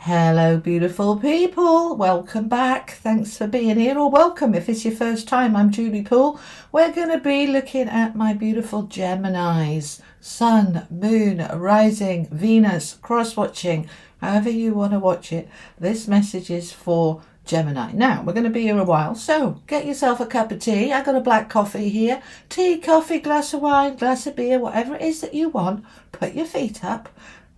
Hello, beautiful people. Welcome back. Thanks for being here, or welcome if it's your first time. I'm Julie Poole. We're going to be looking at my beautiful Geminis. Sun, Moon, Rising, Venus, cross-watching, however you want to watch it. This message is for Gemini. Now, we're going to be here a while, so get yourself a cup of tea. I got a black coffee here. Tea, coffee, glass of wine, glass of beer, whatever it is that you want. Put your feet up.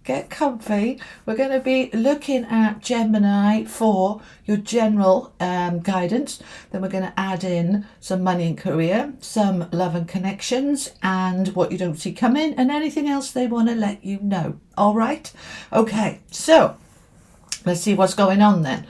Get comfy. We're going to be looking at Gemini for your general guidance. Then we're going to add in some money and career, some love and connections, and what you don't see coming, and anything else they want to let you know. All right? Okay, so let's see what's going on then.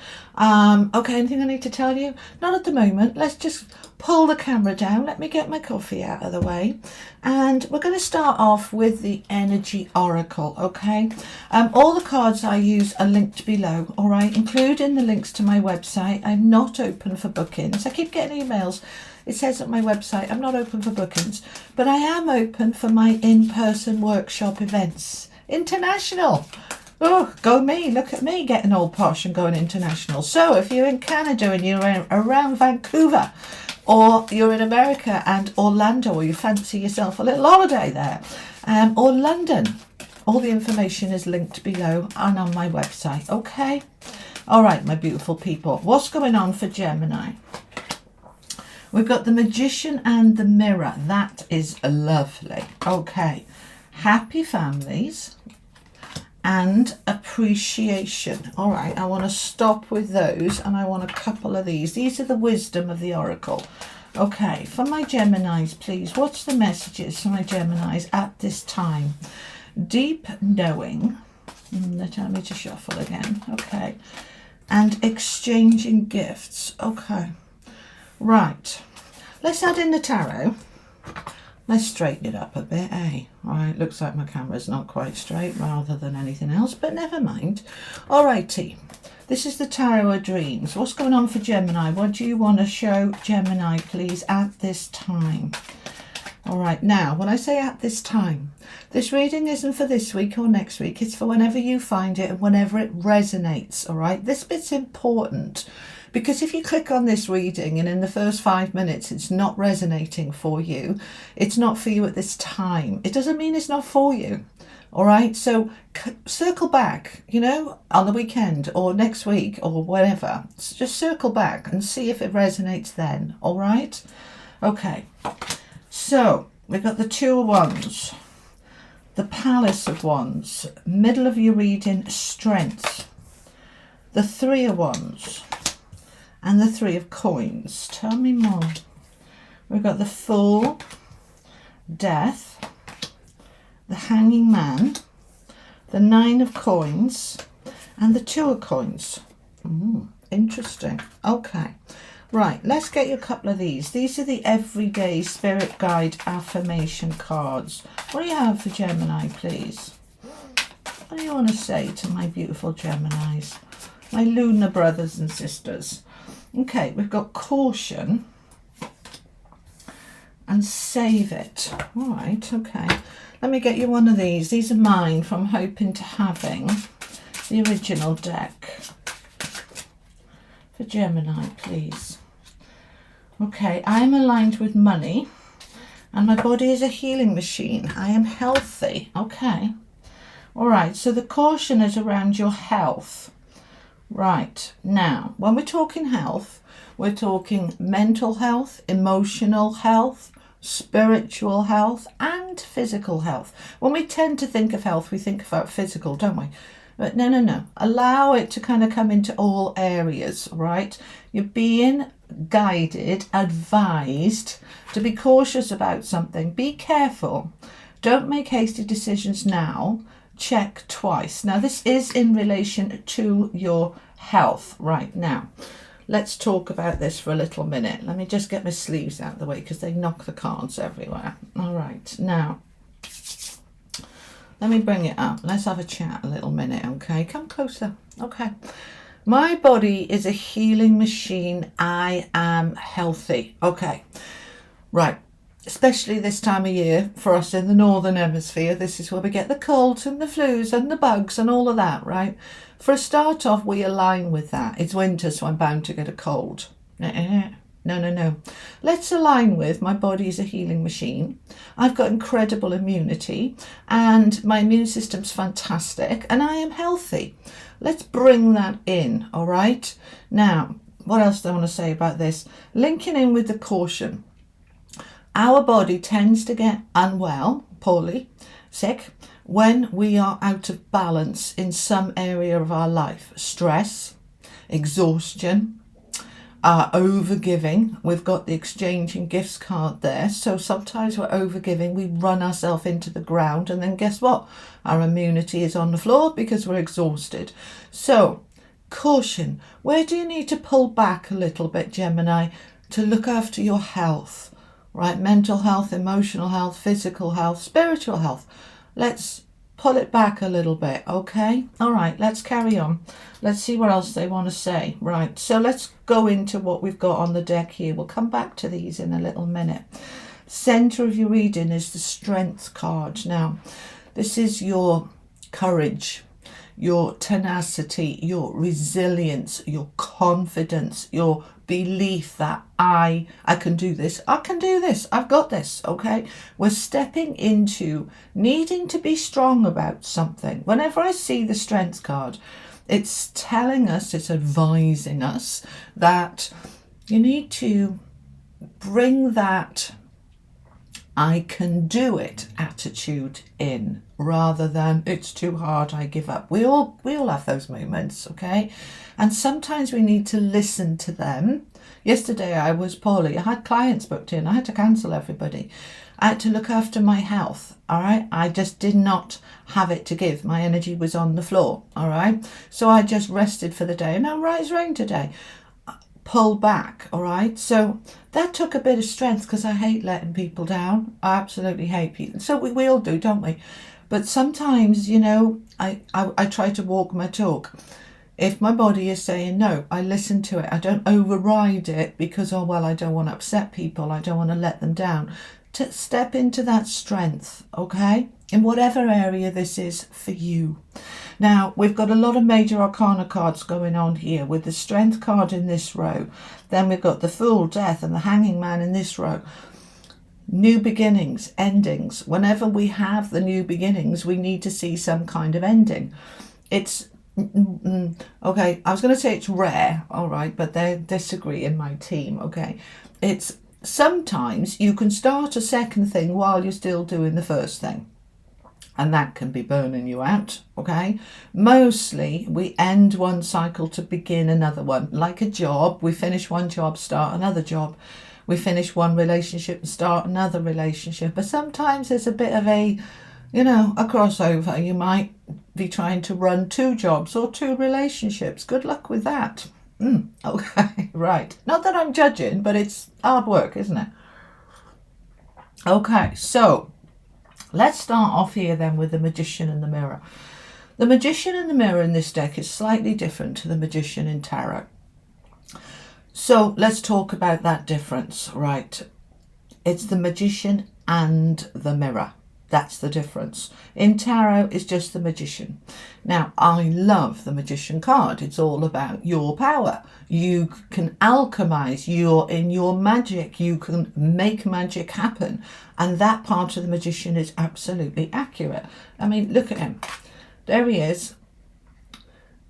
Okay, anything I need to tell you? Not at the moment. Let's just pull the camera down. Let me get my coffee out of the way. And we're going to start off with the Energy Oracle, okay? All the cards I use are linked below, all right? Including the links to my website. I'm not open for bookings. I keep getting emails. It says at my website, I'm not open for bookings. But I am open for my in-person workshop events. International. Oh, go me. Look at me getting all posh and going international. So if you're in Canada and you're around Vancouver, or you're in America and Orlando, or you fancy yourself a little holiday there, or London, all the information is linked below and on my website, okay? All right, my beautiful people. What's going on for Gemini? We've got the Magician and the Mirror. That is lovely. Okay. Happy families and appreciation. All right, I want to stop with those, and I want a couple of these. These are the wisdom of the oracle. Okay, for my Geminis, please, what's the messages for my Geminis at this time? Deep knowing. They're telling me to shuffle again. Okay. And exchanging gifts. Okay. Right. Let's add in the tarot. Let's straighten it up a bit, eh? All right, looks like my camera's not quite straight rather than anything else, but never mind. All righty, this is the Tarot of Dreams. What's going on for Gemini? What do you want to show Gemini, please, at this time? All right, now, when I say at this time, this reading isn't for this week or next week. It's for whenever you find it and whenever it resonates, all right? This bit's important. Because if you click on this reading and in the first 5 minutes it's not resonating for you, it's not for you at this time. It doesn't mean it's not for you. All right. So circle back, you know, on the weekend or next week or whatever. Just circle back and see if it resonates then. All right. Okay. So we've got the Two of Wands, the Palace of Wands, middle of your reading, Strength, the Three of Wands, and the Three of Coins. Tell me more. We've got the Fool, Death, the Hanging Man, the Nine of Coins, and the Two of Coins. Interesting. Okay. Right, let's get you a couple of these. These are the everyday spirit guide affirmation cards. What do you have for Gemini, please? What do you want to say to my beautiful Geminis? My lunar brothers and sisters. Okay, we've got Caution and Save It. All right, okay. Let me get you one of these. These are mine from Hoping to Having, the original deck. For Gemini, please. Okay, I am aligned with money and my body is a healing machine. I am healthy. Okay. All right, so the caution is around your health. Right, now, when we're talking health, we're talking mental health, emotional health, spiritual health, and physical health. When we tend to think of health, we think about physical, don't we? But no. Allow it to kind of come into all areas, right? You're being guided, advised to be cautious about something. Be careful. Don't make hasty decisions now. Check twice. Now, this is in relation to your health right now. Let's talk about this for a little minute. Let me just get my sleeves out of the way because they knock the cards everywhere. All right, now, let me bring it up. Let's have a chat a little minute, okay? Come closer. Okay. My body is a healing machine. I am healthy. Okay. Right. especially this time of year for us in the northern hemisphere. This is where we get the colds and the flus and the bugs and all of that, right? For a start off, we align with that. It's winter, so I'm bound to get a cold. No. Let's align with my body is a healing machine. I've got incredible immunity and my immune system's fantastic and I am healthy. Let's bring that in, all right? Now, what else do I want to say about this? Linking in with the caution. Our body tends to get unwell, poorly, sick, when we are out of balance in some area of our life. Stress, exhaustion, overgiving. We've got the exchanging gifts card there. So sometimes we're overgiving, we run ourselves into the ground, and then guess what? Our immunity is on the floor because we're exhausted. So caution, where do you need to pull back a little bit, Gemini, to look after your health, right? Mental health, emotional health, physical health, spiritual health. Let's pull it back a little bit, okay? All right, let's carry on. Let's see what else they want to say. Right, so let's go into what we've got on the deck here. We'll come back to these in a little minute. Center of your reading is the Strength card. Now, this is your courage, your tenacity, your resilience, your confidence, your belief that I can do this, I've got this, okay? We're stepping into needing to be strong about something. Whenever I see the Strength card, it's telling us, it's advising us that you need to bring that I can do it attitude in, rather than it's too hard, I give up. We all have those moments, okay? And sometimes we need to listen to them. Yesterday I was poorly. I had clients booked in. I had to cancel everybody. I had to look after my health, all right? I just did not have it to give. My energy was on the floor, all right? So I just rested for the day. And now right as rain today. Pull back, all right? So that took a bit of strength because I hate letting people down. I absolutely hate people. So we all do, don't we? But sometimes, you know, I try to walk my talk. If my body is saying no, I listen to it. I don't override it because, oh, well, I don't want to upset people. I don't want to let them down. To step into that strength, okay? In whatever area this is for you. Now, we've got a lot of major arcana cards going on here with the Strength card in this row. Then we've got the Fool, Death, and the Hanging Man in this row. New beginnings, endings. Whenever we have the new beginnings, we need to see some kind of ending. It's, okay, I was going to say it's rare, all right, but they disagree in my team, okay? It's sometimes you can start a second thing while you're still doing the first thing. And that can be burning you out, okay? Mostly we end one cycle to begin another one. Like a job, we finish one job, start another job. We finish one relationship and start another relationship. But sometimes there's a bit of a, you know, a crossover. You might be trying to run two jobs or two relationships. Good luck with that. Okay, right. Not that I'm judging, but it's hard work, isn't it? Okay, so let's start off here then with the Magician and the Mirror. The Magician and the Mirror in this deck is slightly different to the Magician in Tarot. So let's talk about that difference, right? It's the Magician and the Mirror. That's the difference. In Tarot, it's just the Magician. Now, I love the Magician card. It's all about your power. You can alchemize. You're in your magic. You can make magic happen. And that part of the Magician is absolutely accurate. I mean, look at him. There he is,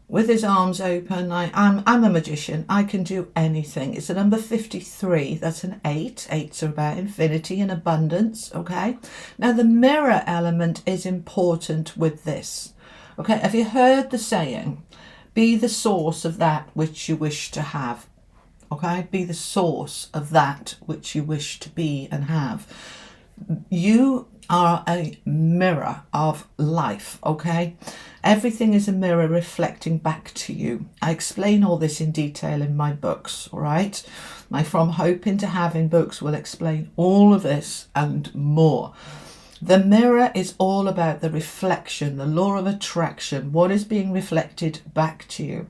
with his arms open. I'm a magician. I can do anything. It's a number 53. That's an 8. 8s are about infinity and abundance, okay? Now, the mirror element is important with this, okay? Have you heard the saying, be the source of that which you wish to have, okay? Be the source of that which you wish to be and have. You are a mirror of life, okay? Everything is a mirror reflecting back to you. I explain all this in detail in my books, all right? My From Hope into Having books will explain all of this and more. The mirror is all about the reflection, the law of attraction, what is being reflected back to you.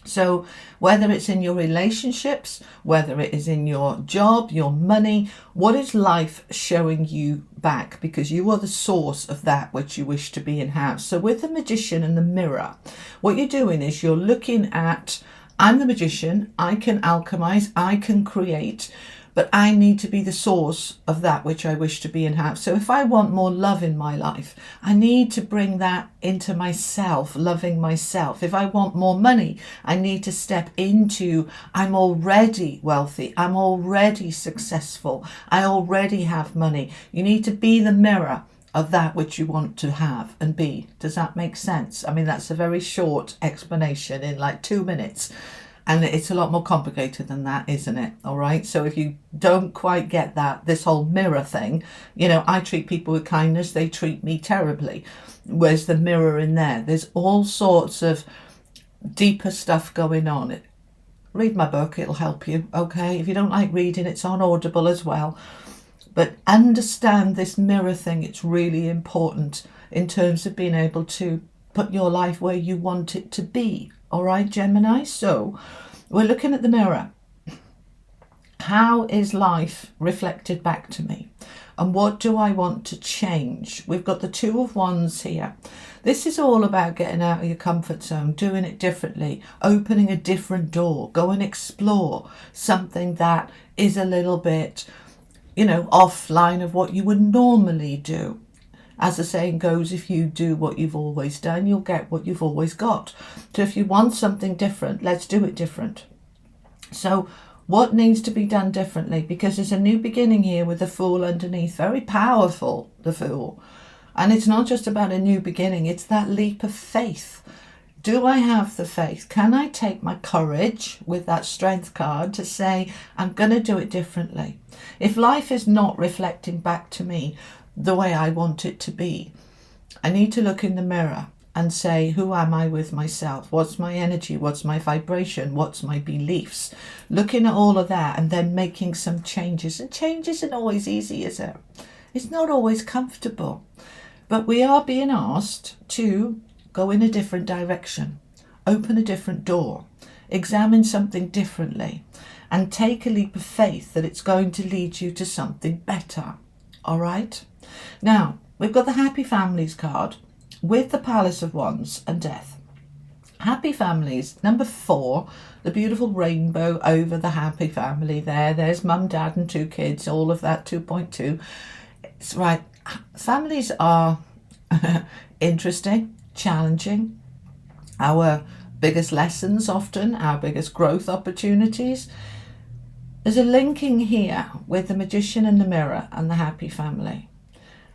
So whether it's in your relationships, whether it is in your job, your money, what is life showing you back? Because you are the source of that which you wish to be and have. So with the magician and the mirror, what you're doing is you're looking at, I'm the magician, I can alchemize, I can create, but I need to be the source of that which I wish to be and have. So if I want more love in my life, I need to bring that into myself, loving myself. If I want more money, I need to step into, I'm already wealthy, I'm already successful, I already have money. You need to be the mirror of that which you want to have and be. Does that make sense? I mean, that's a very short explanation in like 2 minutes. And it's a lot more complicated than that, isn't it? All right. So if you don't quite get that, this whole mirror thing, I treat people with kindness. They treat me terribly. Where's the mirror in there? There's all sorts of deeper stuff going on. Read my book. It'll help you. Okay. If you don't like reading, it's on Audible as well. But understand this mirror thing. It's really important in terms of being able to put your life where you want it to be. All right, Gemini. So we're looking at the mirror. How is life reflected back to me? And what do I want to change? We've got the Two of Wands here. This is all about getting out of your comfort zone, doing it differently, opening a different door, go and explore something that is a little bit, offline of what you would normally do. As the saying goes, if you do what you've always done, you'll get what you've always got. So if you want something different, let's do it different. So what needs to be done differently? Because there's a new beginning here with the Fool underneath. Very powerful, the Fool. And it's not just about a new beginning. It's that leap of faith. Do I have the faith? Can I take my courage with that Strength card to say, I'm going to do it differently? If life is not reflecting back to me the way I want it to be, I need to look in the mirror and say, who am I with myself? What's my energy? What's my vibration? What's my beliefs? Looking at all of that and then making some changes. And change isn't always easy, is it? It's not always comfortable. But we are being asked to go in a different direction, open a different door, examine something differently, and take a leap of faith that it's going to lead you to something better. All right? Now, we've got the Happy Families card with the Palace of Wands and Death. Happy Families, number 4, the beautiful rainbow over the happy family there. There's mum, dad and 2 kids, all of that 2.2. It's right. Families are interesting, challenging, our biggest lessons often, our biggest growth opportunities. There's a linking here with the Magician and the Mirror and the Happy Family.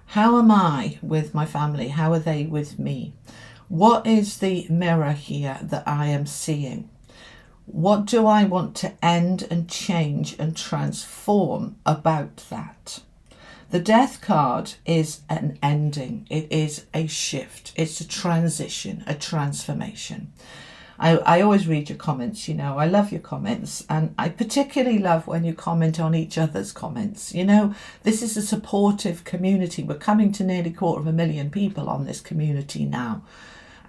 How am I with my family? How are they with me? What is the mirror here that I am seeing? What do I want to end and change and transform about that? The Death card is an ending. It is a shift. It's a transition, a transformation. I always read your comments, I love your comments, and I particularly love when you comment on each other's comments. This is a supportive community. We're coming to nearly 250,000 people on this community now,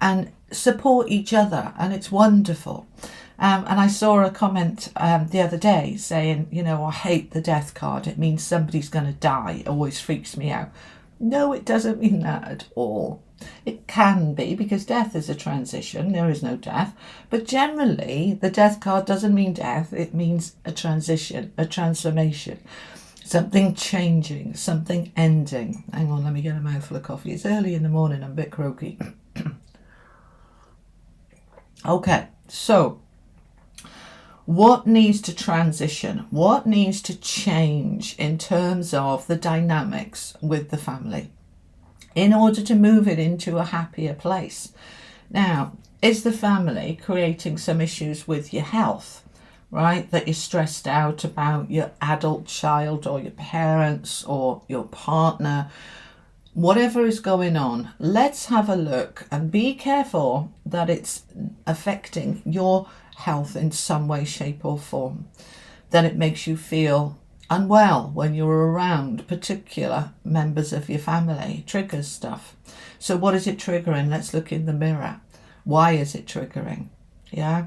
and support each other, and it's wonderful. And I saw a comment the other day saying, I hate the Death card. It means somebody's going to die. It always freaks me out. No, it doesn't mean that at all. It can be, because death is a transition. There is no death. But generally, the Death card doesn't mean death. It means a transition, a transformation, something changing, something ending. Hang on, let me get a mouthful of coffee. It's early in the morning. I'm a bit croaky. Okay, so what needs to transition? What needs to change in terms of the dynamics with the family in order to move it into a happier place? Now, is the family creating some issues with your health, right? That you're stressed out about your adult child or your parents or your partner, whatever is going on. Let's have a look and be careful that it's affecting your health in some way, shape or form, that it makes you feel unwell when you're around particular members of your family. Triggers stuff. So what is it triggering? Let's look in the mirror. Why is it triggering? yeah.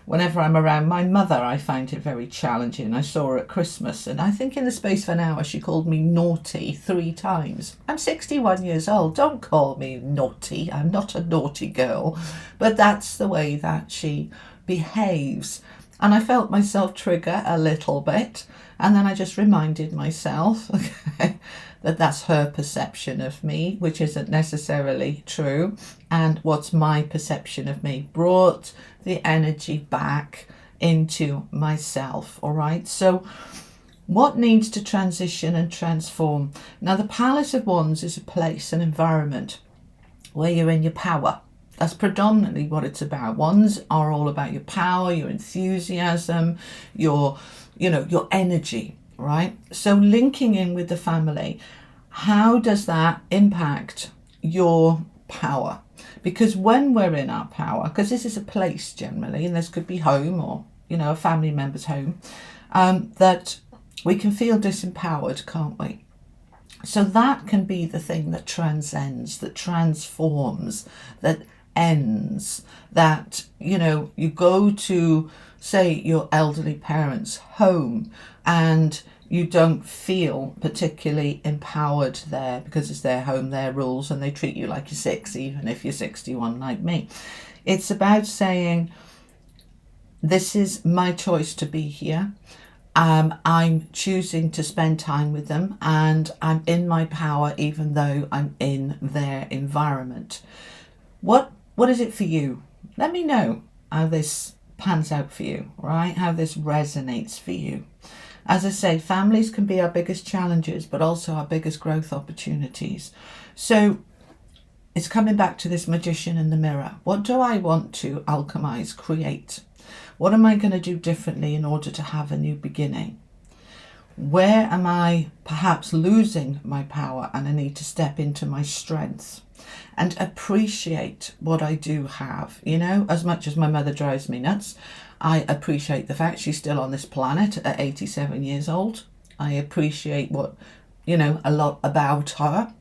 Whenever I'm around my mother, I find it very challenging. I saw her at Christmas, and I think in the space of an hour, she called me naughty 3 times. I'm 61 years old. Don't call me naughty. I'm not a naughty girl. But that's the way that she behaves. And I felt myself trigger a little bit. And then I just reminded myself, okay, that that's her perception of me, which isn't necessarily true. And what's my perception of me brought the energy back into myself. All right. So what needs to transition and transform? Now, the Palace of Wands is a place, an environment where you're in your power. That's predominantly what it's about. Wands are all about your power, your enthusiasm, your energy, right? So linking in with the family, how does that impact your power? Because when we're in our power, because this is a place generally, and this could be home or, a family member's home, that we can feel disempowered, can't we? So that can be the thing that transcends, that transforms, that ends, that, you go to, say, your elderly parents' home and you don't feel particularly empowered there because it's their home, their rules, and they treat you like you're 6, even if you're 61 like me. It's about saying, this is my choice to be here. I'm choosing to spend time with them, and I'm in my power even though I'm in their environment. What is it for you? Let me know how this pans out for you, right? How this resonates for you. As I say, families can be our biggest challenges, but also our biggest growth opportunities. So it's coming back to this magician in the mirror. What do I want to alchemize, create? What am I going to do differently in order to have a new beginning? Where am I perhaps losing my power and I need to step into my strength and appreciate what I do have? As much as my mother drives me nuts, I appreciate the fact she's still on this planet at 87 years old. I appreciate a lot about her.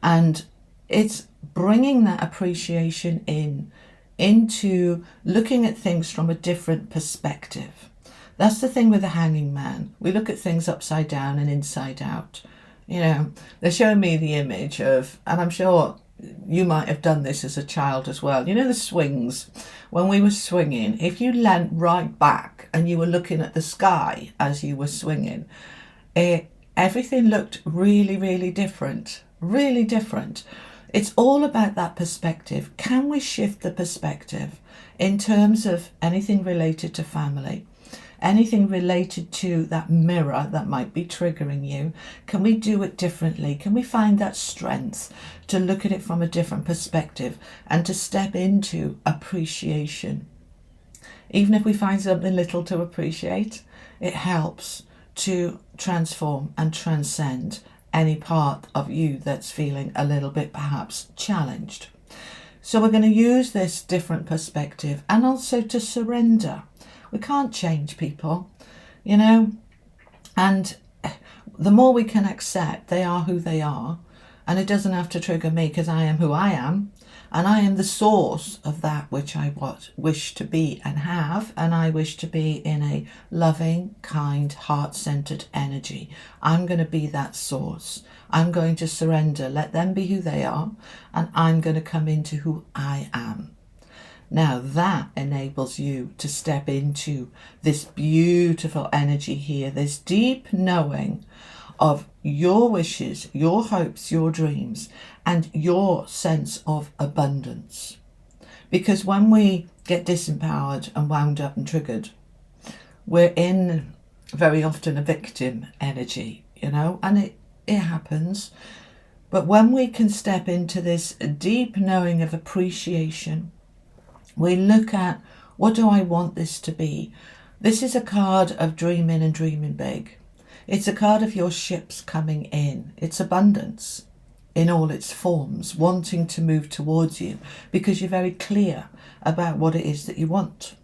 And it's bringing that appreciation into looking at things from a different perspective. That's the thing with the hanging man. We look at things upside down and inside out. They're showing me the image of, and I'm sure you might have done this as a child as well. The swings. When we were swinging, if you leant right back and you were looking at the sky as you were swinging, everything looked really, really different. Really different. It's all about that perspective. Can we shift the perspective in terms of anything related to family? Anything related to that mirror that might be triggering you? Can we do it differently? Can we find that strength to look at it from a different perspective and to step into appreciation? Even if we find something little to appreciate, it helps to transform and transcend any part of you that's feeling a little bit perhaps challenged. So we're going to use this different perspective and also to surrender. We can't change people, and the more we can accept they are who they are, and it doesn't have to trigger me because I am who I am, and I am the source of that which I wish to be and have, and I wish to be in a loving, kind, heart-centered energy. I'm going to be that source. I'm going to surrender, let them be who they are, and I'm going to come into who I am. Now that enables you to step into this beautiful energy here, this deep knowing of your wishes, your hopes, your dreams, and your sense of abundance. Because when we get disempowered and wound up and triggered, we're in very often a victim energy, and it happens. But when we can step into this deep knowing of appreciation, we look at, what do I want this to be? This is a card of dreaming and dreaming big. It's a card of your ships coming in. It's abundance in all its forms, wanting to move towards you because you're very clear about what it is that you want.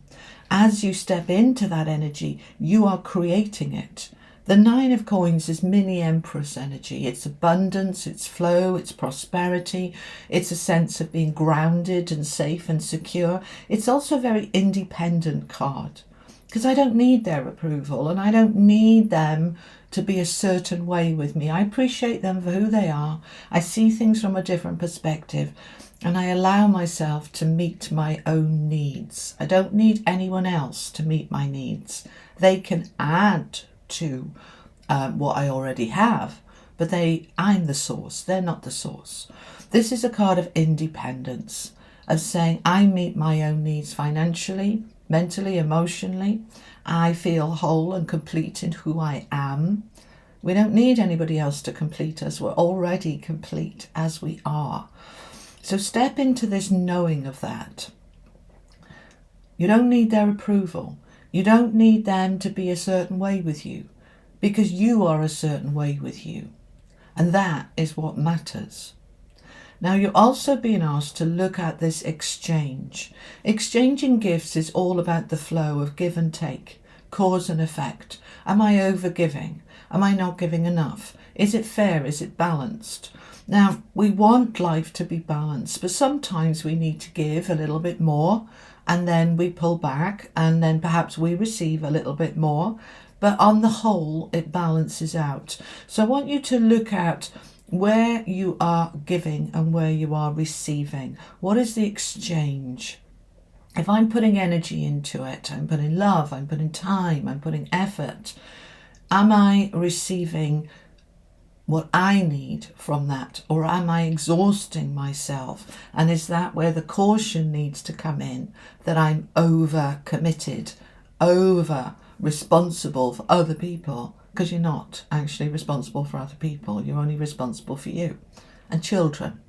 As you step into that energy, you are creating it. The Nine of Coins is mini Empress energy. It's abundance, it's flow, it's prosperity. It's a sense of being grounded and safe and secure. It's also a very independent card because I don't need their approval and I don't need them to be a certain way with me. I appreciate them for who they are. I see things from a different perspective and I allow myself to meet my own needs. I don't need anyone else to meet my needs. They can add to what I already have, but I'm the source, they're not the source. This is a card of independence, of saying I meet my own needs financially, mentally, emotionally. I feel whole and complete in who I am. We don't need anybody else to complete us. We're already complete as we are. So step into this knowing of that. You don't need their approval. You don't need them to be a certain way with you because you are a certain way with you. And that is what matters. Now you're also being asked to look at this exchange. Exchanging gifts is all about the flow of give and take, cause and effect. Am I overgiving? Am I not giving enough? Is it fair? Is it balanced? Now we want life to be balanced, but sometimes we need to give a little bit more and then we pull back and then perhaps we receive a little bit more, but on the whole it balances out. So I want you to look at where you are giving and where you are receiving. What is the exchange? If I'm putting energy into it, I'm putting love, I'm putting time, I'm putting effort, am I receiving what I need from that, or am I exhausting myself? And is that where the caution needs to come in, that I'm over committed, over responsible for other people? Because you're not actually responsible for other people, you're only responsible for you. And children,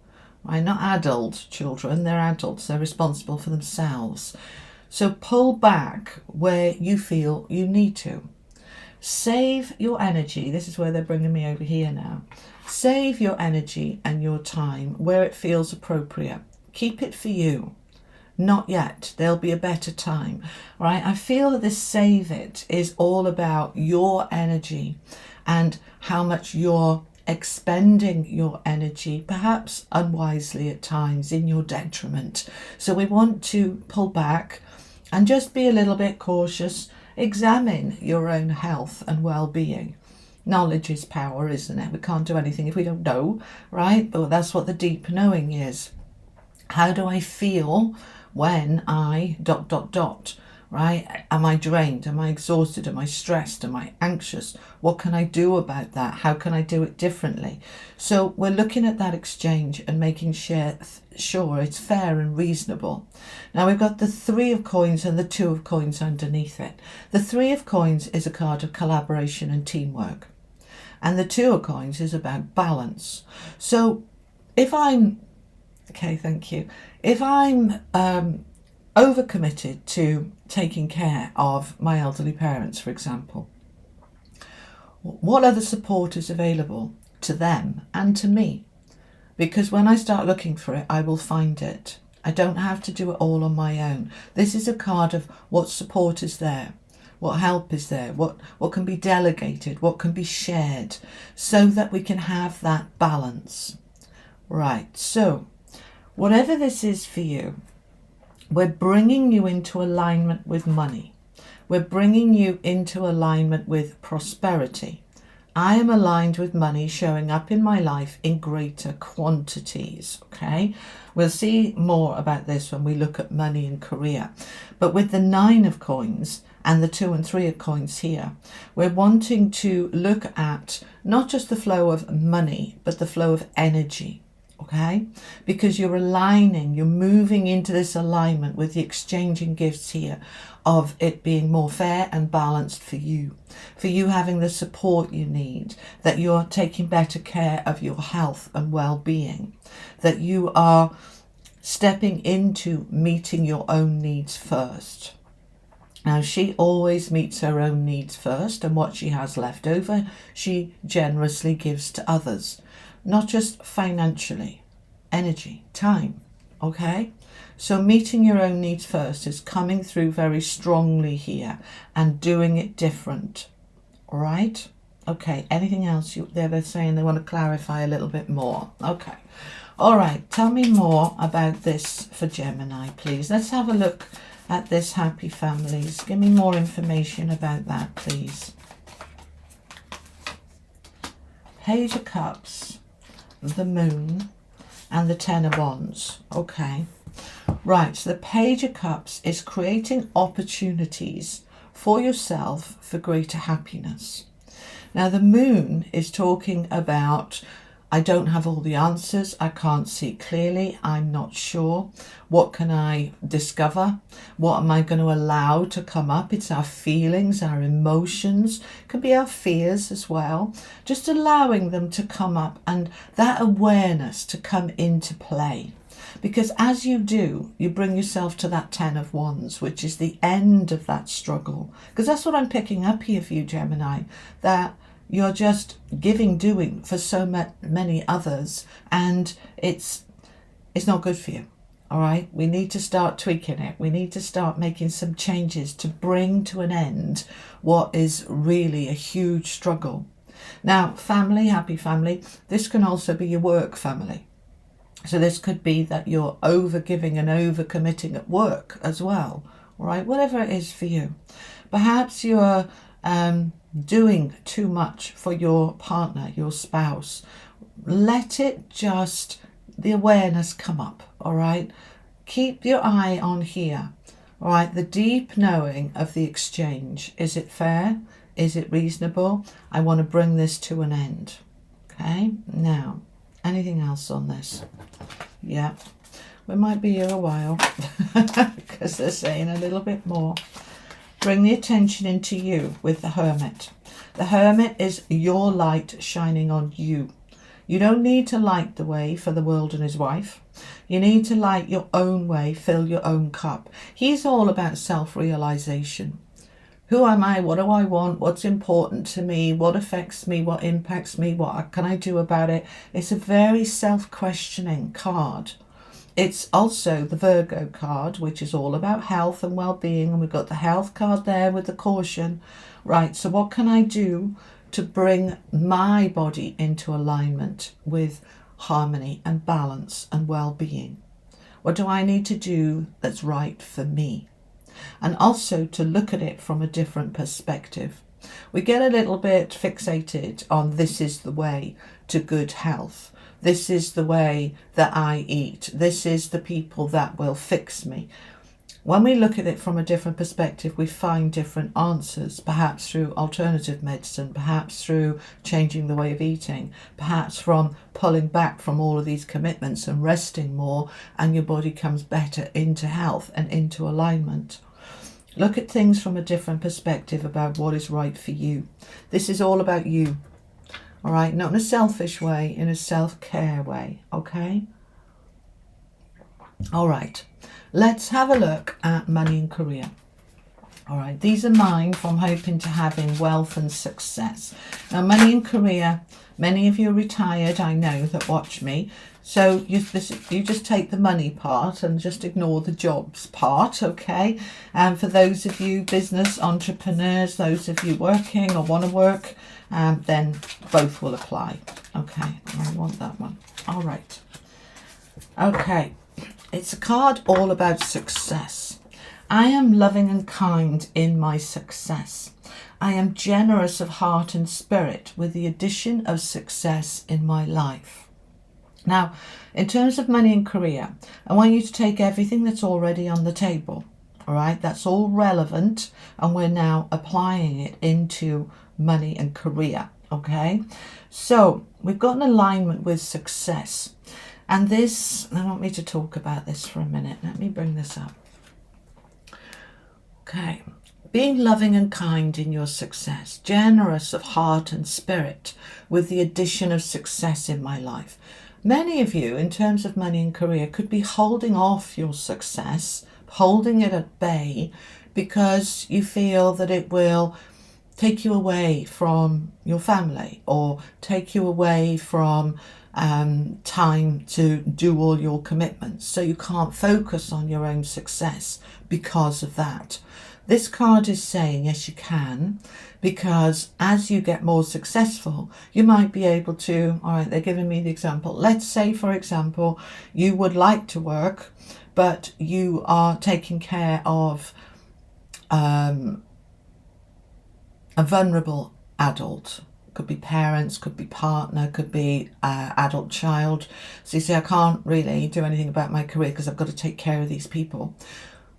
right? Not adult children, they're adults, they're responsible for themselves. So pull back where you feel you need to. Save your energy. This is where they're bringing me over here now. Save your energy and your time where it feels appropriate. Keep it for you. Not yet. There'll be a better time, right? I feel that this save it is all about your energy and how much you're expending your energy, perhaps unwisely at times, in your detriment. So we want to pull back and just be a little bit cautious. Examine your own health and well-being. Knowledge is power, isn't it? We can't do anything if we don't know, right? But that's what the deep knowing is. How do I feel when I ... right? Am I drained? Am I exhausted? Am I stressed? Am I anxious? What can I do about that? How can I do it differently? So we're looking at that exchange and making sure it's fair and reasonable. Now we've got the Three of Coins and the Two of Coins underneath it. The Three of Coins is a card of collaboration and teamwork. And the Two of Coins is about balance. So if I'm, okay, thank you. If I'm overcommitted to taking care of my elderly parents, for example, what other support is available to them and to me? Because when I start looking for it, I will find it. I don't have to do it all on my own. This is a card of what support is there, what help is there, what can be delegated, what can be shared, so that we can have that balance. Right, so whatever this is for you, we're bringing you into alignment with money. We're bringing you into alignment with prosperity. I am aligned with money showing up in my life in greater quantities, okay? We'll see more about this when we look at money and career. But with the Nine of Coins and the Two and Three of Coins here, we're wanting to look at not just the flow of money, but the flow of energy. Okay, because you're aligning, you're moving into this alignment with the exchanging gifts here of it being more fair and balanced for you having the support you need, that you're taking better care of your health and well-being, that you are stepping into meeting your own needs first. Now, she always meets her own needs first, and what she has left over, she generously gives to others. Not just financially, energy, time, okay? So meeting your own needs first is coming through very strongly here and doing it different, all right? Okay, anything else they're saying they want to clarify a little bit more? Okay. All right, tell me more about this for Gemini, please. Let's have a look at this happy families. Give me more information about that, please. Page of Cups, the Moon, and the Ten of Wands. Okay. Right, so the Page of Cups is creating opportunities for yourself for greater happiness. Now, the Moon is talking about, I don't have all the answers, I can't see clearly, I'm not sure. What can I discover? What am I going to allow to come up? It's our feelings, our emotions, can be our fears as well. Just allowing them to come up and that awareness to come into play. Because as you do, you bring yourself to that Ten of Wands, which is the end of that struggle. Because that's what I'm picking up here for you, Gemini, that you're just doing for so many others, and it's not good for you. All right, we need to start tweaking it. We need to start making some changes to bring to an end what is really a huge struggle. Now, family, happy family, this can also be your work family. So this could be that you're over-giving and over-committing at work as well, all right? Whatever it is for you. Perhaps you're doing too much for your partner, your spouse. Let it just, the awareness come up, all right? Keep your eye on here, all right? The deep knowing of the exchange. Is it fair? Is it reasonable? I want to bring this to an end, okay? Now, anything else on this? Yeah, we might be here a while because they're saying a little bit more. Bring the attention into you with the Hermit. The Hermit is your light shining on you. You don't need to light the way for the world and his wife. You need to light your own way, fill your own cup. He's all about self-realization. Who am I? What do I want? What's important to me? What affects me? What impacts me? What can I do about it? It's a very self-questioning card. It's also the Virgo card, which is all about health and well-being. And we've got the health card there with the caution. Right, so what can I do to bring my body into alignment with harmony and balance and well-being? What do I need to do that's right for me? And also to look at it from a different perspective. We get a little bit fixated on this is the way to good health. This is the way that I eat. This is the people that will fix me. When we look at it from a different perspective, we find different answers, perhaps through alternative medicine, perhaps through changing the way of eating, perhaps from pulling back from all of these commitments and resting more, and your body comes better into health and into alignment. Look at things from a different perspective about what is right for you. This is all about you, all right? Not in a selfish way, in a self-care way, okay? All right, let's have a look at money and career. All right, these are mine from hoping to having wealth and success. Now, money and career, many of you are retired, I know, that watch me. So you just take the money part and just ignore the jobs part, okay? And for those of you business entrepreneurs, those of you working or want to work, then both will apply. Okay, I want that one. All right. Okay, it's a card all about success. I am loving and kind in my success. I am generous of heart and spirit with the addition of success in my life. Now, in terms of money and career, I want you to take everything that's already on the table, all right? That's all relevant, and we're now applying it into money and career, okay? So we've got an alignment with success. And this, I want me to talk about this for a minute. Let me bring this up. Okay. Being loving and kind in your success, generous of heart and spirit with the addition of success in my life. Many of you, in terms of money and career, could be holding off your success, holding it at bay, because you feel that it will take you away from your family or take you away from time to do all your commitments. So you can't focus on your own success because of that. This card is saying, yes, you can, because as you get more successful, you might be able to, all right, they're giving me the example. Let's say, for example, you would like to work, but you are taking care of a vulnerable adult. Could be parents, could be partner, could be adult child. So you say, I can't really do anything about my career because I've got to take care of these people.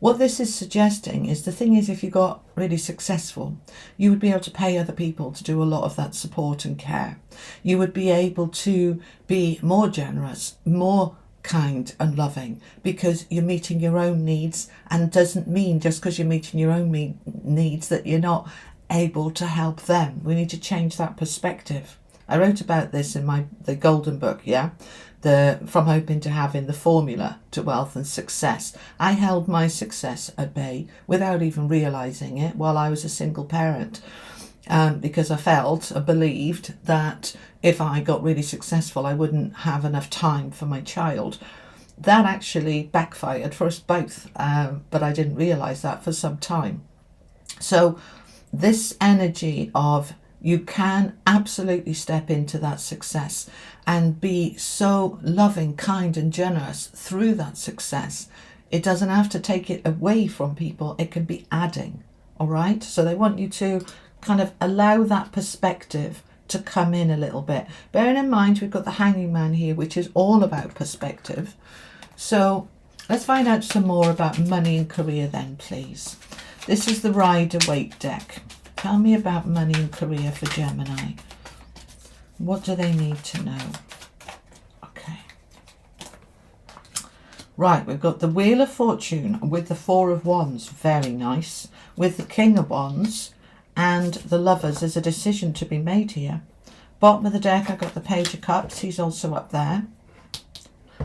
What this is suggesting is, the thing is, if you got really successful, you would be able to pay other people to do a lot of that support and care. You would be able to be more generous, more kind and loving, because you're meeting your own needs, and doesn't mean just because you're meeting your own needs that you're not able to help them. We need to change that perspective. I wrote about this in the golden book, the From Hoping to Having, the formula to wealth and success. I held my success at bay without even realizing it while I was a single parent, because I felt or believed that if I got really successful, I wouldn't have enough time for my child. That actually backfired for us both, but I didn't realize that for some time. So this energy of, you can absolutely step into that success and be so loving, kind and generous through that success. It doesn't have to take it away from people. It can be adding. All right. So they want you to kind of allow that perspective to come in a little bit. Bearing in mind, we've got the Hanging Man here, which is all about perspective. So let's find out some more about money and career then, please. This is the Rider-Waite deck. Tell me about money and career for Gemini. What do they need to know? Okay. Right, we've got the Wheel of Fortune with the Four of Wands. Very nice. With the King of Wands and the Lovers. There's a decision to be made here. Bottom of the deck, I've got the Page of Cups. He's also up there.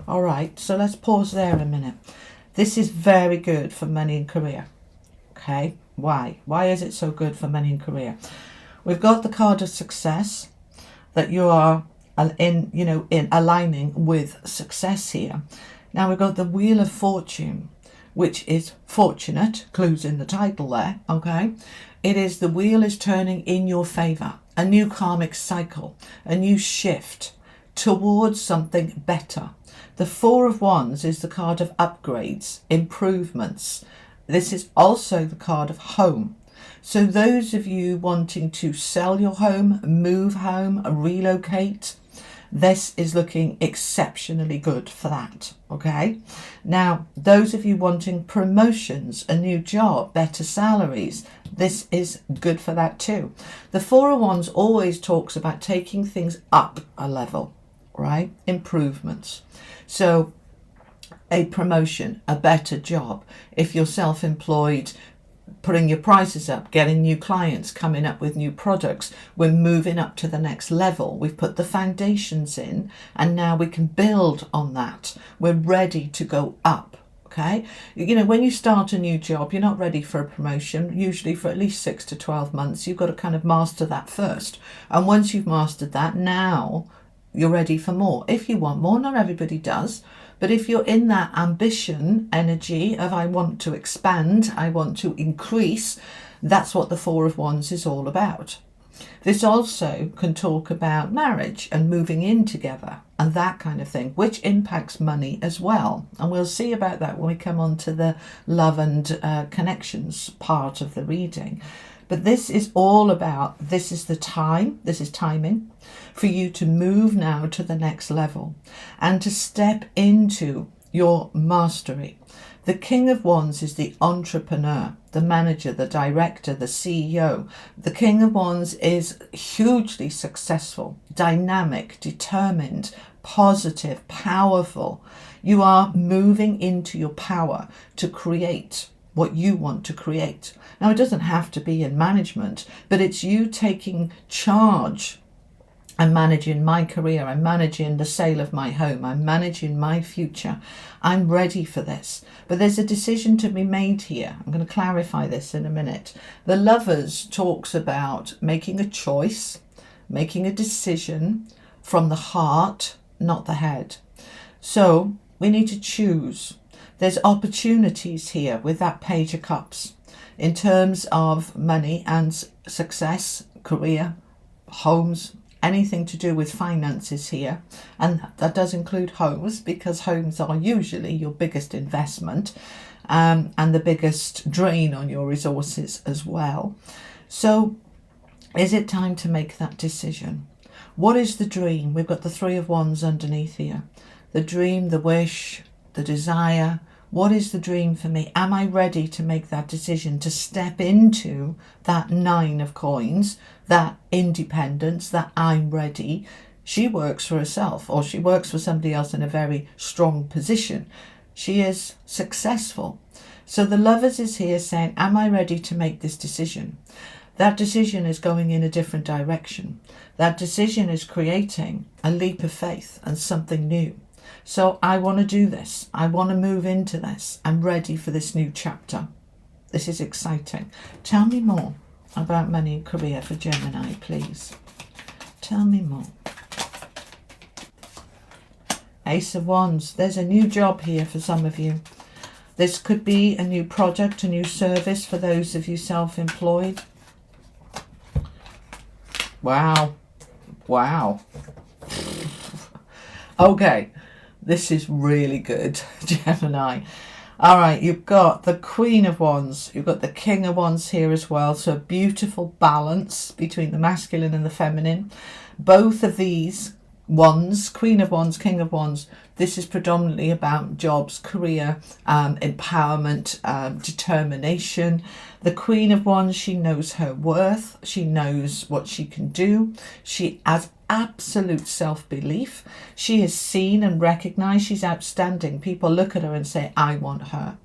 All right, so let's pause there a minute. This is very good for money and career. Okay, why? Why is it so good for money and career? We've got the card of success, that you are in aligning with success here. Now we've got the Wheel of Fortune, which is fortunate, clues in the title there, okay? It is, the wheel is turning in your favor, a new karmic cycle, a new shift towards something better. The Four of Wands is the card of upgrades, improvements. This is also the card of home. So those of you wanting to sell your home, move home, relocate, this is looking exceptionally good for that, okay? Now, those of you wanting promotions, a new job, better salaries, this is good for that too. The Four of Wands always talks about taking things up a level, right? Improvements. So a promotion, a better job. If you're self-employed, putting your prices up, getting new clients, coming up with new products. We're moving up to the next level. We've put the foundations in and now we can build on that. We're ready to go up. Okay. When you start a new job, you're not ready for a promotion, usually for at least 6 to 12 months. You've got to kind of master that first. And once you've mastered that, now you're ready for more. If you want more, not everybody does. But if you're in that ambition energy of, I want to expand, I want to increase, that's what the Four of Wands is all about. This also can talk about marriage and moving in together and that kind of thing, which impacts money as well. And we'll see about that when we come on to the love and connections part of the reading. But this is all about, this is the time, this is timing for you to move now to the next level and to step into your mastery. The King of Wands is the entrepreneur, the manager, the director, the CEO. The King of Wands is hugely successful, dynamic, determined, positive, powerful. You are moving into your power to create what you want to create. Now, it doesn't have to be in management, but it's you taking charge. I'm managing my career. I'm managing the sale of my home. I'm managing my future. I'm ready for this. But there's a decision to be made here. I'm going to clarify this in a minute. The Lovers talks about making a choice, making a decision from the heart, not the head. So we need to choose. There's opportunities here with that Page of Cups in terms of money and success, career, homes, anything to do with finances here. And that does include homes, because homes are usually your biggest investment and the biggest drain on your resources as well. So is it time to make that decision? What is the dream? We've got the Three of Wands underneath here. The dream, the wish, the desire. What is the dream for me? Am I ready to make that decision, to step into that Nine of Coins, that independence, that I'm ready? She works for herself, or she works for somebody else in a very strong position. She is successful. So the Lovers is here saying, am I ready to make this decision? That decision is going in a different direction. That decision is creating a leap of faith and something new. So I want to do this. I want to move into this. I'm ready for this new chapter. This is exciting. Tell me more about money and career for Gemini, please. Tell me more. Ace of Wands. There's a new job here for some of you. This could be a new project, a new service for those of you self-employed. Wow. Wow. Okay. This is really good, Gemini. All right, you've got the Queen of Wands. You've got the King of Wands here as well. So a beautiful balance between the masculine and the feminine. Both of these wands, Queen of Wands, King of Wands, this is predominantly about jobs, career, empowerment, determination. The Queen of Wands, she knows her worth. She knows what she can do. She has absolute self-belief. She is seen and recognized. She's outstanding. People look at her and say, I want her.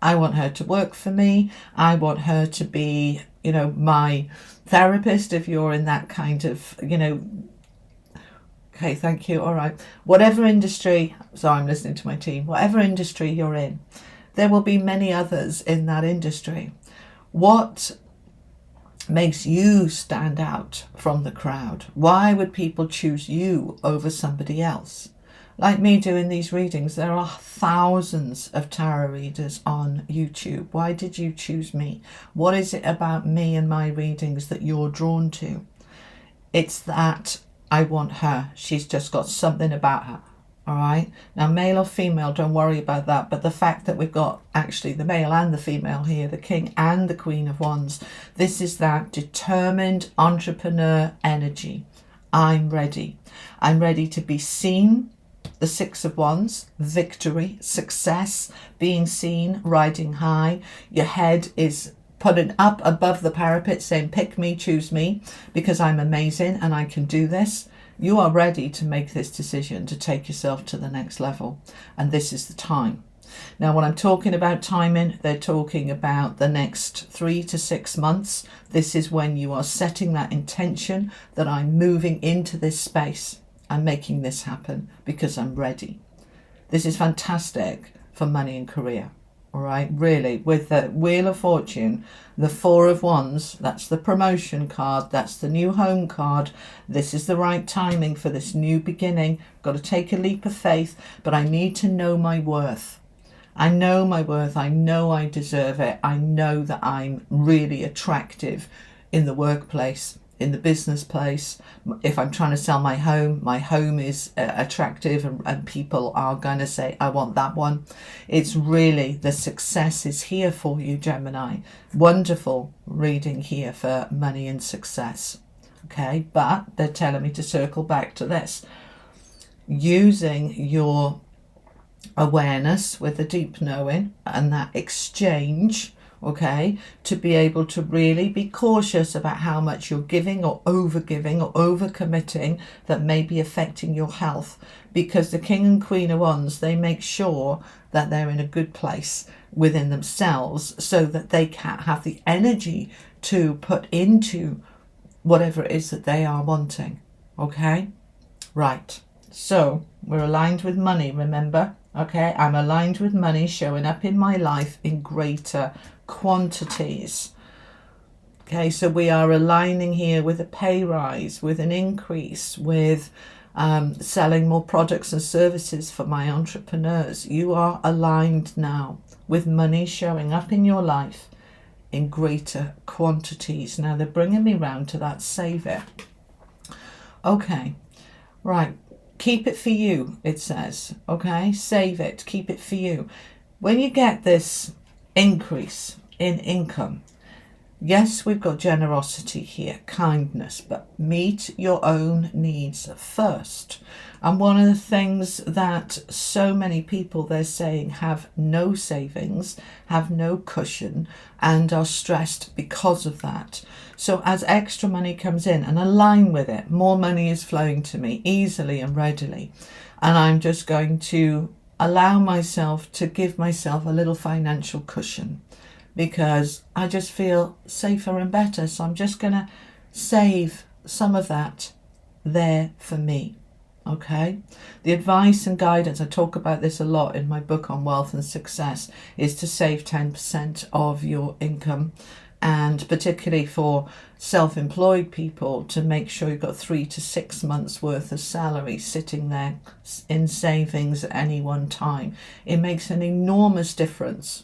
I want her to work for me. I want her to be, my therapist, if you're in that kind of, okay, thank you. All right. Whatever industry, so I'm listening to my team, whatever industry you're in, there will be many others in that industry. What makes you stand out from the crowd? Why would people choose you over somebody else? Like me doing these readings, there are thousands of tarot readers on YouTube. Why did you choose me? What is it about me and my readings that you're drawn to? It's that I want her. She's just got something about her. All right. Now, male or female, don't worry about that. But the fact that we've got actually the male and the female here, the King and the Queen of Wands, this is that determined entrepreneur energy. I'm ready. I'm ready to be seen. The Six of Wands, victory, success, being seen, riding high. Your head is putting up above the parapet saying, pick me, choose me, because I'm amazing and I can do this. You are ready to make this decision to take yourself to the next level. And this is the time. Now, when I'm talking about timing, they're talking about the next 3 to 6 months. This is when you are setting that intention that I'm moving into this space. I'm making this happen because I'm ready. This is fantastic for money and career. All right, really, with the Wheel of Fortune, the Four of Wands, that's the promotion card, that's the new home card. This is the right timing for this new beginning. Got to take a leap of faith, but I need to know my worth. I know my worth. I know I deserve it. I know that I'm really attractive in the workplace, in the business place. If I'm trying to sell my home is attractive and people are going to say, I want that one. It's really, the success is here for you, Gemini. Wonderful reading here for money and success. Okay, but they're telling me to circle back to this. Using your awareness with the deep knowing and that exchange, okay, to be able to really be cautious about how much you're giving or overcommitting that may be affecting your health, because the King and Queen of Wands, they make sure that they're in a good place within themselves so that they can have the energy to put into whatever it is that they are wanting. Okay, right, so we're aligned with money, remember? Okay, I'm aligned with money showing up in my life in greater quantities. Okay, so we are aligning here with a pay rise, with an increase, with selling more products and services for my entrepreneurs. You are aligned now with money showing up in your life in greater quantities. Now they're bringing me round to that save it. Okay, right. Keep it for you, it says. Okay, save it, keep it for you. When you get this increase in income, yes, we've got generosity here, kindness, but meet your own needs first. And one of the things that so many people, they're saying, have no savings, have no cushion, and are stressed because of that. So as extra money comes in, and align with it, more money is flowing to me easily and readily. And I'm just going to allow myself to give myself a little financial cushion, because I just feel safer and better. So I'm just going to save some of that there for me. Okay. The advice and guidance, I talk about this a lot in my book on wealth and success, is to save 10% of your income, and particularly for self-employed people, to make sure you've got 3 to 6 months worth of salary sitting there in savings at any one time. It makes an enormous difference,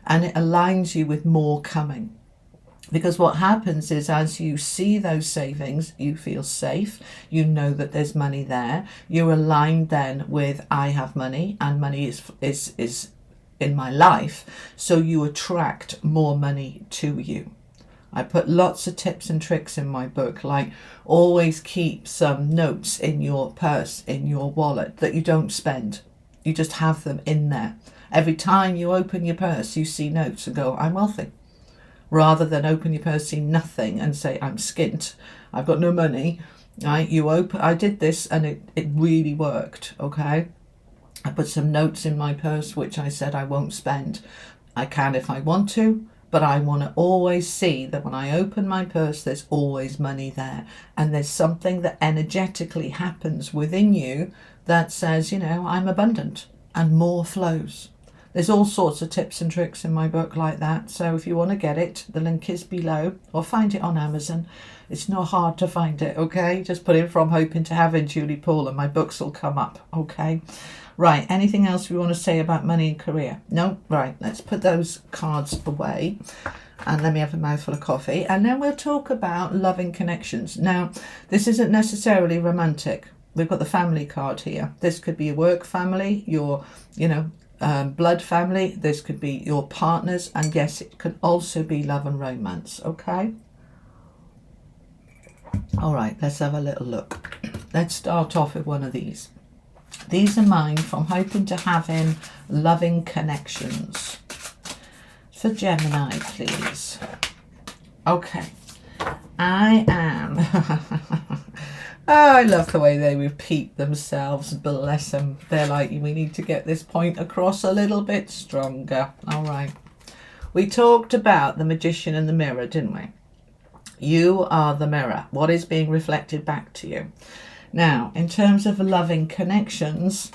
and it aligns you with more coming. Because what happens is, as you see those savings, you feel safe, you know that there's money there, you're aligned then with, I have money, and money is in my life, so you attract more money to you. I put lots of tips and tricks in my book, like always keep some notes in your purse, in your wallet, that you don't spend. You just have them in there. Every time you open your purse, you see notes and go, I'm wealthy. Rather than open your purse, see nothing and say, I'm skint, I've got no money. Right? I did this and it really worked. Okay. I put some notes in my purse, which I said I won't spend. I can if I want to, but I want to always see that when I open my purse, there's always money there. And there's something that energetically happens within you that says, I'm abundant and more flows. There's all sorts of tips and tricks in my book like that. So if you want to get it, the link is below, or find it on Amazon. It's not hard to find it, okay? Just put in From Hoping to Having Julie Poole and my books will come up, okay? Right, anything else we want to say about money and career? No? Right, let's put those cards away and let me have a mouthful of coffee. And then we'll talk about loving connections. Now, this isn't necessarily romantic. We've got the family card here. This could be a work family, your, blood family. This could be your partners, and yes, it could also be love and romance. Okay, all right, let's have a little look. Let's start off with one of these. These are mine, From Hoping to Having Loving Connections. For Gemini, please. Okay, I am oh, I love the way they repeat themselves, bless them. They're like, we need to get this point across a little bit stronger. All right. We talked about the magician and the mirror, didn't we? You are the mirror. What is being reflected back to you? Now, in terms of loving connections,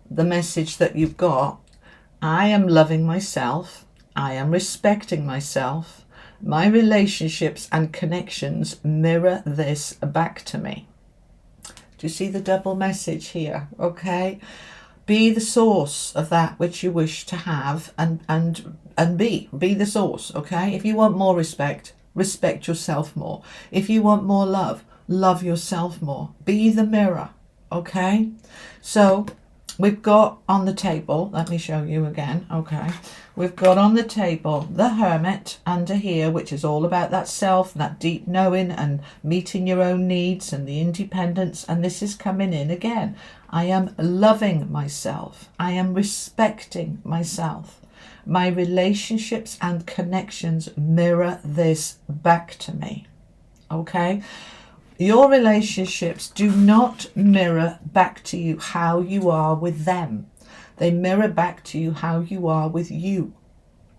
the message that you've got, I am loving myself. I am respecting myself. My relationships and connections mirror this back to me. Do you see the double message here? Okay. Be the source of that which you wish to have, and be the source. Okay. If you want more respect, respect yourself more. If you want more love, love yourself more. Be the mirror. Okay. So we've got on the table, let me show you again. Okay. We've got on the table the Hermit under here, which is all about that self, that deep knowing and meeting your own needs and the independence. And this is coming in again. I am loving myself. I am respecting myself. My relationships and connections mirror this back to me. Okay? Your relationships do not mirror back to you how you are with them. They mirror back to you how you are with you.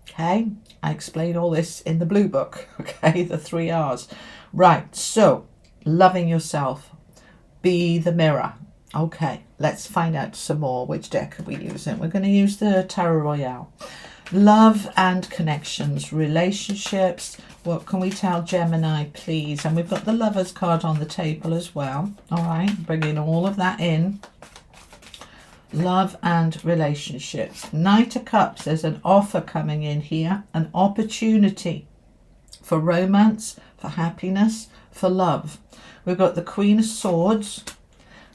Okay? I explain all this in the blue book. Okay? The 3 R's. Right. So, loving yourself. Be the mirror. Okay. Let's find out some more. Which deck are we using? We're going to use the Tarot Royale. Love and connections, relationships. What can we tell Gemini, please? And we've got the Lovers card on the table as well. All right, bringing all of that in. Love and relationships. Knight of Cups, there's an offer coming in here, an opportunity for romance, for happiness, for love. We've got the Queen of Swords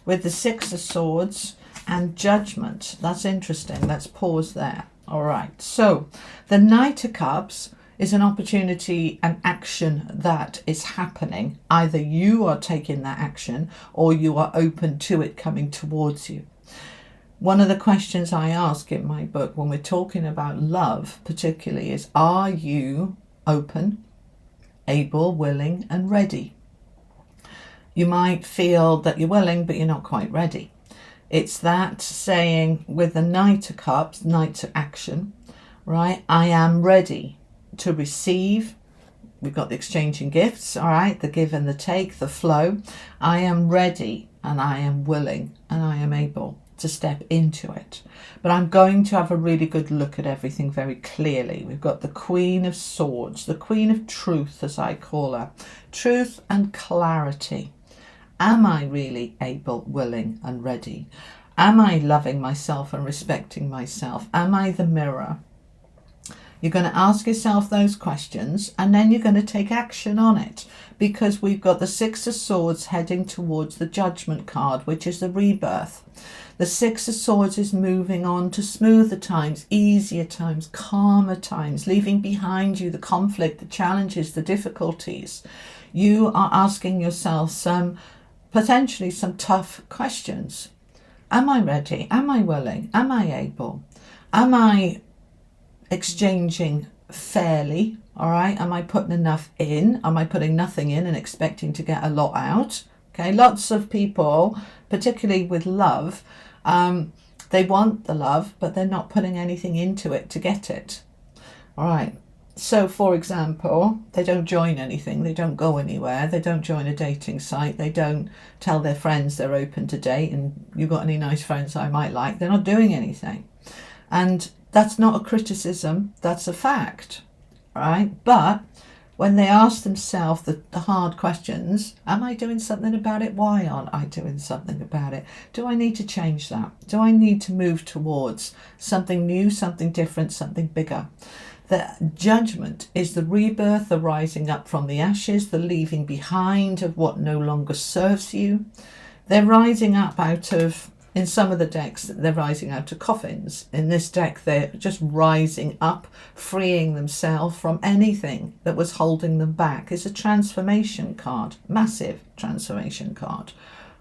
with the Six of Swords and Judgment. That's interesting. Let's pause there. All right, so the Knight of Cups is an opportunity, an action that is happening. Either you are taking that action or you are open to it coming towards you. One of the questions I ask in my book when we're talking about love particularly is, are you open, able, willing and ready? You might feel that you're willing but you're not quite ready. It's that saying with the Knight of Cups, Knight to action, right? I am ready to receive. We've got the exchanging gifts, all right? The give and the take, the flow. I am ready and I am willing and I am able to step into it. But I'm going to have a really good look at everything very clearly. We've got the Queen of Swords, the Queen of Truth, as I call her. Truth and clarity. Am I really able, willing and ready? Am I loving myself and respecting myself? Am I the mirror? You're going to ask yourself those questions and then you're going to take action on it, because we've got the Six of Swords heading towards the Judgment card, which is the rebirth. The Six of Swords is moving on to smoother times, easier times, calmer times, leaving behind you the conflict, the challenges, the difficulties. You are asking yourself potentially some tough questions. Am I ready? Am I willing? Am I able? Am I exchanging fairly? All right. Am I putting enough in? Am I putting nothing in and expecting to get a lot out? Okay. Lots of people, particularly with love, they want the love, but they're not putting anything into it to get it. All right. So, for example, they don't join anything, they don't go anywhere, they don't join a dating site, they don't tell their friends they're open to date and you got any nice friends I might like. They're not doing anything. And that's not a criticism, that's a fact, right? But when they ask themselves the hard questions, am I doing something about it? Why aren't I doing something about it? Do I need to change that? Do I need to move towards something new, something different, something bigger? The Judgment is the rebirth, the rising up from the ashes, the leaving behind of what no longer serves you. They're rising up out of, in some of the decks, they're rising out of coffins. In this deck, they're just rising up, freeing themselves from anything that was holding them back. It's a transformation card, massive transformation card.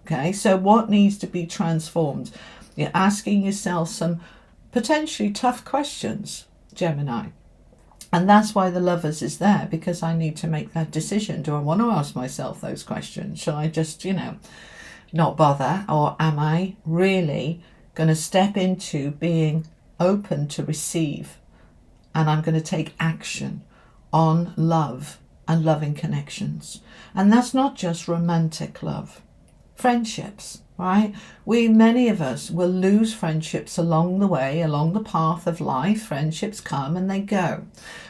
Okay, so what needs to be transformed? You're asking yourself some potentially tough questions, Gemini. And that's why the Lovers is there, because I need to make that decision. Do I want to ask myself those questions? Shall I just, not bother? Or am I really going to step into being open to receive? And I'm going to take action on love and loving connections. And that's not just romantic love. Friendships, right? Many of us will lose friendships along the way, along the path of life. Friendships come and they go.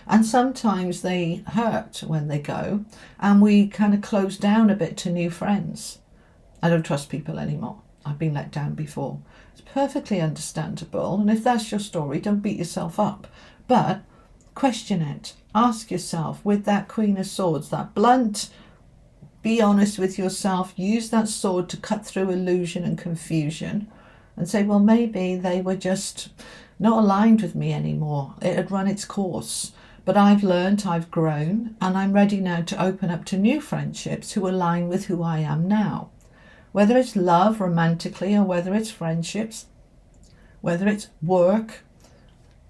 And sometimes they hurt when they go. And we kind of close down a bit to new friends. I don't trust people anymore. I've been let down before. It's perfectly understandable. And if that's your story, don't beat yourself up. But question it. Ask yourself, with that Queen of Swords, that blunt, be honest with yourself, use that sword to cut through illusion and confusion and say, well, maybe they were just not aligned with me anymore. It had run its course. But I've learned, I've grown, and I'm ready now to open up to new friendships who align with who I am now. Whether it's love romantically or whether it's friendships, whether it's work,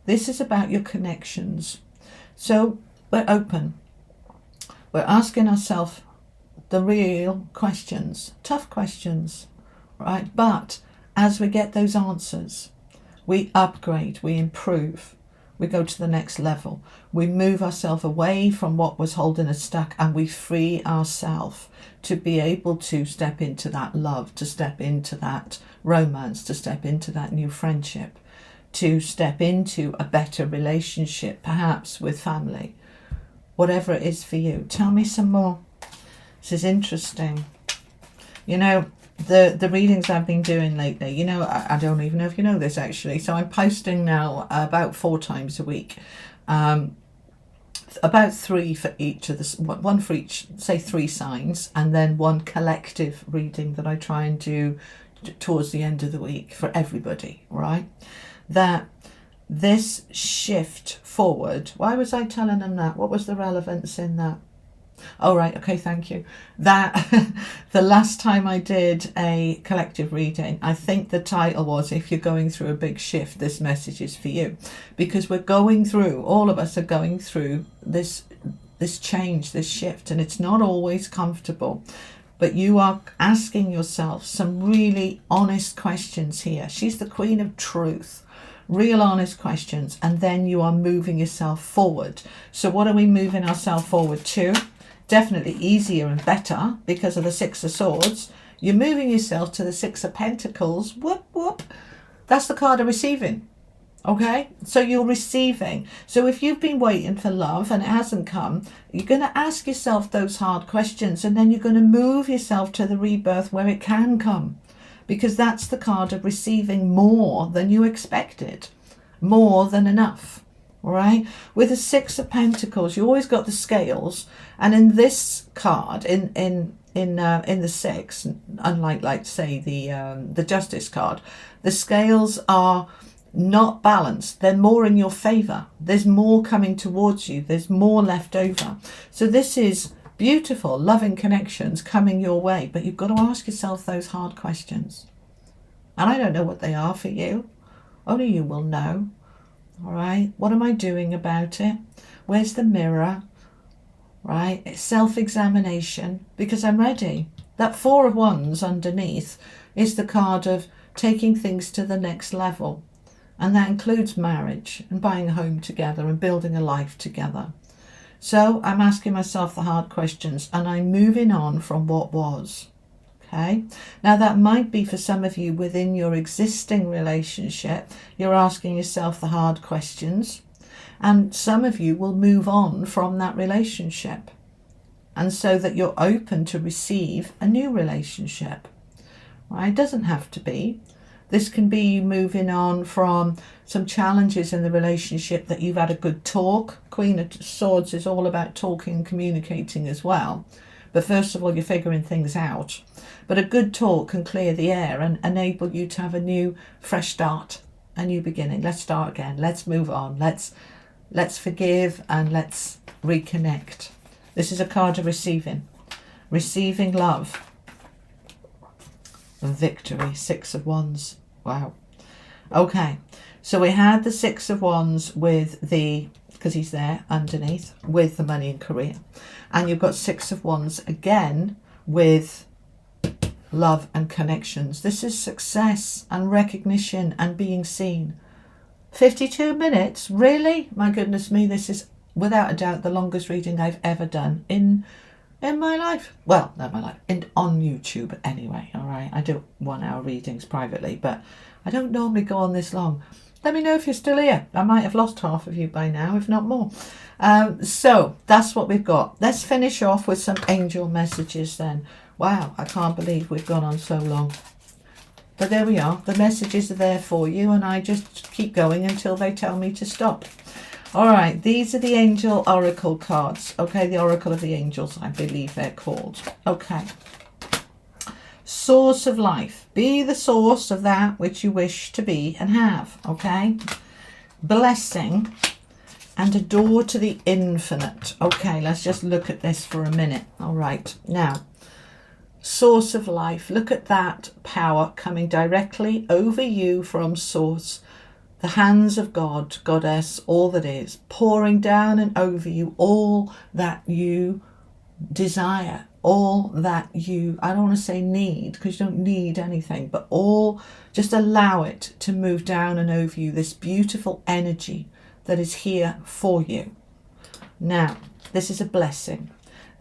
this is about your connections. So we're open. We're asking ourselves the real questions, tough questions, right? But as we get those answers, we upgrade, we improve, we go to the next level. We move ourselves away from what was holding us stuck and we free ourselves to be able to step into that love, to step into that romance, to step into that new friendship, to step into a better relationship, perhaps with family, whatever it is for you. Tell me some more. This is interesting. You know, the readings I've been doing lately, you know, I don't even know if you know this actually. So I'm posting now about 4 times a week. About 3 for each of the, one for each, say 3 signs, and then 1 collective reading that I try and do towards the end of the week for everybody, right? That this shift forward, why was I telling them that? What was the relevance in that? Oh, right, okay, thank you. That the last time I did a collective reading, I think the title was, if you're going through a big shift, this message is for you. Because we're going through, all of us are going through this change, this shift, and it's not always comfortable. But you are asking yourself some really honest questions here. She's the queen of truth. Real honest questions, and then you are moving yourself forward. So what are we moving ourselves forward to? Definitely easier and better because of the 6 of Swords. You're moving yourself to the 6 of Pentacles. Whoop, whoop. That's the card of receiving. Okay? So you're receiving. So if you've been waiting for love and it hasn't come, you're going to ask yourself those hard questions, and then you're going to move yourself to the rebirth where it can come. Because that's the card of receiving more than you expected. More than enough. All right, with the 6 of Pentacles, you always got the scales, and in this card, in the 6, unlike, like, say, the Justice card, the scales are not balanced. They're more in your favor. There's more coming towards you. There's more left over. So this is beautiful, loving connections coming your way, but you've got to ask yourself those hard questions. And I don't know what they are for you. Only you will know. All right, what am I doing about it? Where's the mirror? Right, it's self-examination, because I'm ready. That 4 of Wands underneath is the card of taking things to the next level. And that includes marriage and buying a home together and building a life together. So I'm asking myself the hard questions, and I'm moving on from what was. Okay, now that might be for some of you within your existing relationship. You're asking yourself the hard questions, and some of you will move on from that relationship, and so that you're open to receive a new relationship. Right? It doesn't have to be. This can be you moving on from some challenges in the relationship that you've had a good talk. Queen of Swords is all about talking and communicating as well. But first of all, you're figuring things out. But a good talk can clear the air and enable you to have a new, fresh start, a new beginning. Let's start again. Let's move on. Let's forgive and let's reconnect. This is a card of receiving. Receiving love. Victory. 6 of Wands. Wow. Okay. So we had the 6 of Wands with the, because he's there underneath, with the money and career. And you've got 6 of Wands again with love and connections. This is success and recognition and being seen. 52 minutes? Really? My goodness me, this is without a doubt the longest reading I've ever done in my life. Well, not my life, on YouTube anyway, all right? I do 1-hour readings privately, but I don't normally go on this long. Let me know if you're still here. I might have lost half of you by now, if not more. So that's what we've got. Let's finish off with some angel messages then. Wow, I can't believe we've gone on so long. But there we are. The messages are there for you, and I just keep going until they tell me to stop. All right, these are the Angel Oracle cards. Okay, the Oracle of the Angels, I believe they're called. Okay. Source of life. Be the source of that which you wish to be and have. Okay. Blessing and a door to the infinite. Okay, let's just look at this for a minute. All right, now. Source of life. Look at that power coming directly over you from source. The hands of God, Goddess, all that is, pouring down and over you all that you desire, all that you, I don't want to say need, because you don't need anything, but all, just allow it to move down and over you, this beautiful energy that is here for you. Now, this is a blessing.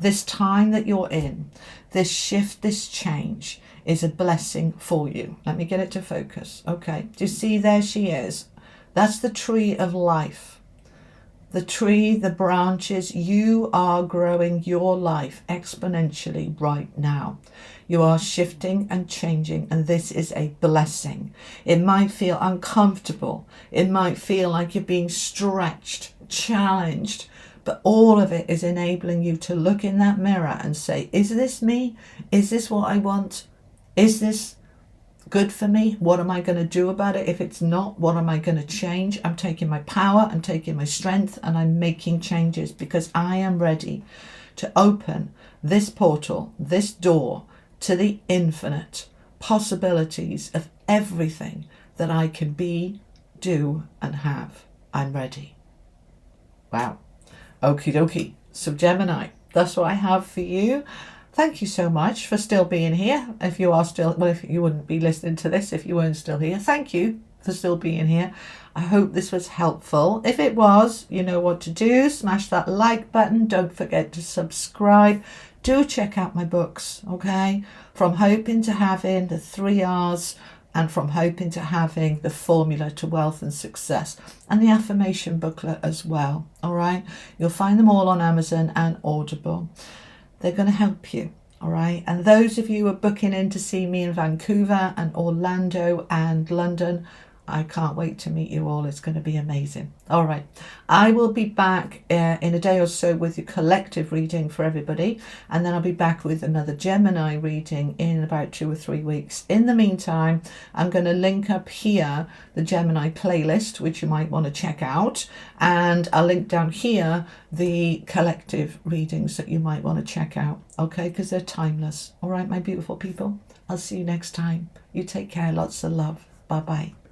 This time that you're in, this shift, this change is a blessing for you. Let me get it to focus. Okay, do you see there she is? That's the tree of life. The tree, the branches, you are growing your life exponentially right now. You are shifting and changing, and this is a blessing. It might feel uncomfortable. It might feel like you're being stretched, challenged, but all of it is enabling you to look in that mirror and say, is this me? Is this what I want? Is this good for me? What am I going to do about it? If it's not, what am I going to change? I'm taking my power, I'm taking my strength, and I'm making changes because I am ready to open this portal, this door to the infinite possibilities of everything that I can be, do, and have. I'm ready. Wow. Okie dokie. So Gemini, that's what I have for you. Thank you so much for still being here. If you are still, well, if you wouldn't be listening to this if you weren't still here, thank you for still being here. I hope this was helpful. If it was, you know what to do. Smash that like button. Don't forget to subscribe. Do check out my books, okay? From Hoping to Having, the 3 R's, and From Hoping to Having, the Formula to Wealth and Success, and the affirmation booklet as well, all right? You'll find them all on Amazon and Audible. They're going to help you, all right? And those of you who are booking in to see me in Vancouver and Orlando and London, I can't wait to meet you all. It's going to be amazing. All right. I will be back in a day or so with your collective reading for everybody. And then I'll be back with another Gemini reading in about 2 or 3 weeks. In the meantime, I'm going to link up here the Gemini playlist, which you might want to check out. And I'll link down here the collective readings that you might want to check out. Okay, because they're timeless. All right, my beautiful people. I'll see you next time. You take care. Lots of love. Bye-bye.